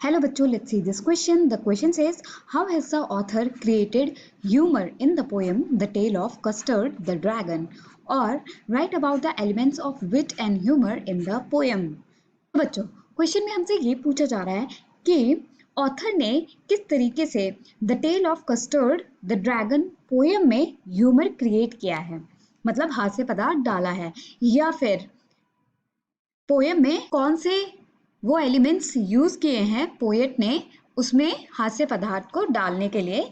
Hello bachcho, let's see this question. The question says, how has the author created humor in the poem The Tale of Custard the Dragon? Or write about the elements of wit and humor in the poem. तो बच्चों, question में हमसे ये पूछा जा रहा है कि ऑथर ने किस तरीके से the tale of custard the dragon poem में ह्यूमर क्रिएट किया है, मतलब हास्य पदार्थ डाला है, या फिर पोयम में कौन से वो एलिमेंट्स यूज किए हैं पोएट ने उसमें हास्य पदार्थ को डालने के लिए।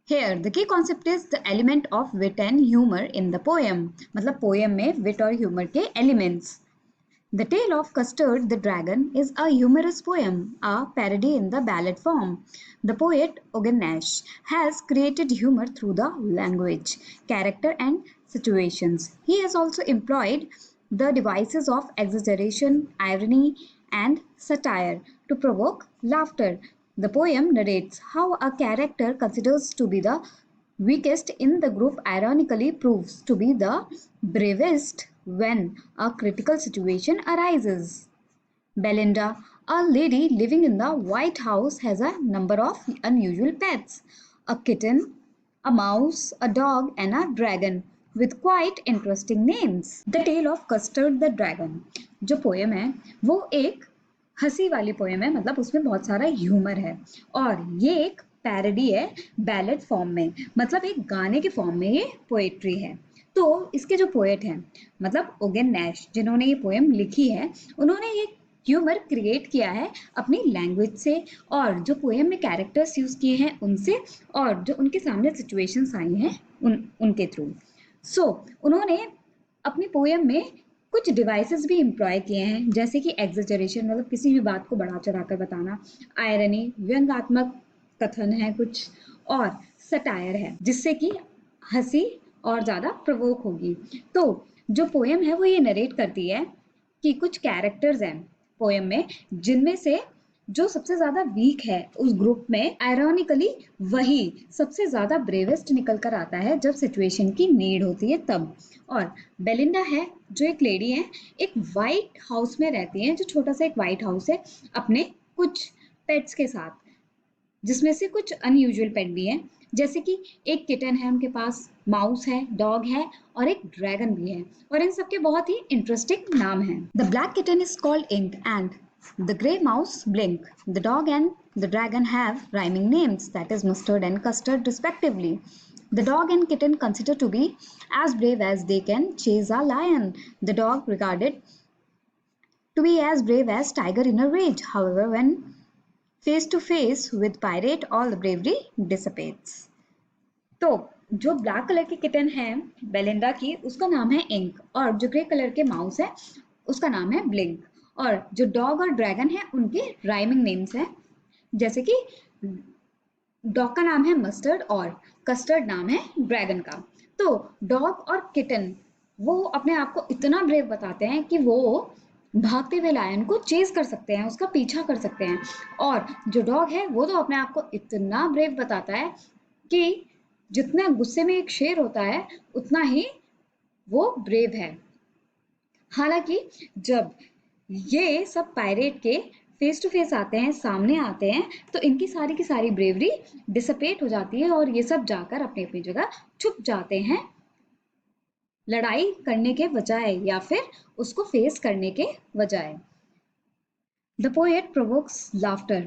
Here the key concept is the element of wit and humor in the poem, मतलब पोयम में विट और ह्यूमर के elements. The Tale of Custard the Dragon is a humorous poem, a parody in the ballad form. The poet Ogan Nash has created humor through the language, character, and situations. He has also employed the devices of exaggeration, irony, and satire to provoke laughter. The poem narrates how a character considers to be the weakest in the group ironically proves to be the bravest when a critical situation arises. Belinda, a lady living in the White House, has a number of unusual pets: a kitten, a mouse, a dog, and a dragon, with quite interesting names. The Tale of Custard the Dragon जो poem है वो एक हंसी वाली poem है, मतलब उसमें बहुत सारा ह्यूमर है और ये एक पैरोडी है बैलेड फॉर्म में, मतलब एक गाने के फॉर्म में ये पोएट्री है। तो इसके जो पोएट हैं मतलब ओगेन नैश जिन्होंने ये पोएम लिखी है, उन्होंने ये ह्यूमर क्रिएट किया है अपनी लैंग्वेज से, और जो पोएम में कैरेक्टर्स यूज किए हैं उनसे, और जो उनके सामने सिचुएशंस आई हैं उनके थ्रू। सो उन्होंने अपनी पोएम में कुछ डिवाइसेस भी एम्प्लॉय किए हैं, जैसे कि एग्जेजरेशन मतलब किसी भी बात को बढ़ा चढ़ाकर बताना, आयरनी व्यंग्यात्मक कथन है कुछ, और सटायर है जिससे कि हंसी और ज़्यादा प्रवोक होगी। तो जो पोएम है वो ये नरेट करती है कि कुछ कैरेक्टर्स हैं पोएम में जिनमें से जो सबसे ज्यादा वीक है उस ग्रुप में, आयरॉनिकली वही सबसे ज्यादा ब्रेवेस्ट निकल कर आता है जब सिचुएशन की नीड होती है तब। और बेलिंडा है जो एक लेडी है, एक वाइट हाउस में रहती है, जो छोटा सा एक वाइट हाउस है, अपने कुछ पेट्स के साथ, जिसमें से कुछ अनयूजुअल पेट भी हैं, जैसे कि एक किटन है उनके पास, माउस है, डॉग है और एक ड्रैगन भी है, और इन सबके बहुत ही इंटरेस्टिंग नाम हैं। The black kitten is called ink and the grey mouse Blink. The dog and the dragon have rhyming names, that is Mustard and Custard respectively. The dog and kitten consider to be as brave as they can chase a lion. The dog regarded to be as brave as tiger in a rage. However, when face to face with pirate, all the bravery dissipates. तो जो black colour की kitten है Belinda की, उसका नाम है ink, और जो ग्रे कलर के माउस है उसका नाम है ब्लिंक, और जो डॉग और ड्रैगन है उनके राइमिंग नेम्स हैं, जैसे कि डॉग का नाम है मस्टर्ड और कस्टर्ड नाम है ड्रैगन का। तो डॉग और किटन वो अपने आप को इतना ब्रेव बताते हैं कि वो भागते हुए लायन को चेज कर सकते हैं, उसका पीछा कर सकते हैं, और जो डॉग है वो तो अपने आप को इतना ब्रेव बताता है कि जितना गुस्से में एक शेर होता है उतना ही वो ब्रेव है। हालांकि जब ये सब पायरेट के फेस टू फेस आते हैं, सामने आते हैं, तो इनकी सारी की सारी ब्रेवरी डिसपेट हो जाती है और ये सब जाकर अपनी अपनी जगह छुप जाते हैं, लड़ाई करने के बजाय या फिर उसको फेस करने के बजाय। The poet provokes laughter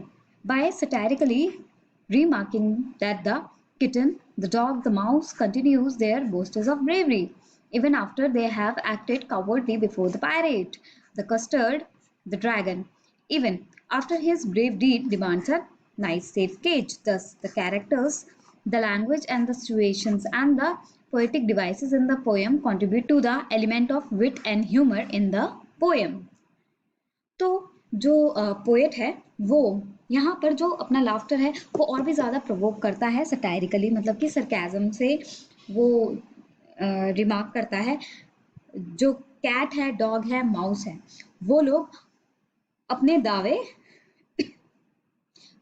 by satirically remarking that the kitten, the dog, the mouse continues their boasts of bravery even after they have acted cowardly before the pirate. The custard, the dragon, even after his brave deed, demands a nice safe cage. Thus, the characters, the language, and the situations and the poetic devices in the poem contribute to the element of wit and humor in the poem. तो जो poet है वो यहाँ पर जो अपना laughter है वो और भी ज़्यादा प्रोवोक करता है सटायरिकली, मतलब कि सरकाज़म से वो रिमार्क करता है। जो कैट है, डॉग है, माउस है, वो लोग अपने दावे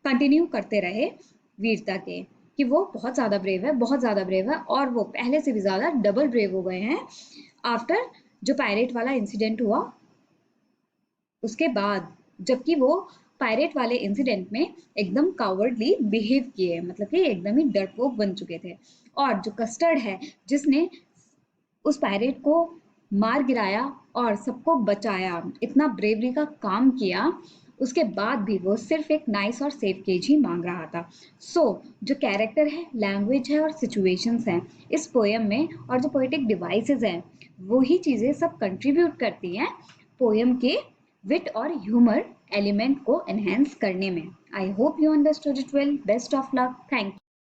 कंटिन्यू करते रहे वीरता के कि वो बहुत ज़्यादा ब्रेव है, बहुत ज़्यादा ब्रेव है, और वो पहले से भी ज़्यादा डबल ब्रेव हो गए हैं आफ्टर जो पायरेट वाला इंसिडेंट हुआ उसके बाद, जबकि वो पायरेट वाले इंसिडेंट में एकदम कावर्डली बिहेव किए, मतलब कि एकदम ही डरपोक बन चुके थे। और जो कस्टर्ड है, जिसने उस पायरेट को मार गिराया और सबको बचाया, इतना ब्रेवरी का काम किया, उसके बाद भी वो सिर्फ एक नाइस और सेफ केज ही मांग रहा था। जो कैरेक्टर है, लैंग्वेज है और सिचुएशंस हैं इस पोयम में, और जो पोएटिक डिवाइसेस हैं, वो ही चीजें सब कंट्रीब्यूट करती हैं पोयम के विट और ह्यूमर एलिमेंट को एनहेंस करने में। I hope you understood it well. Best of luck. Thank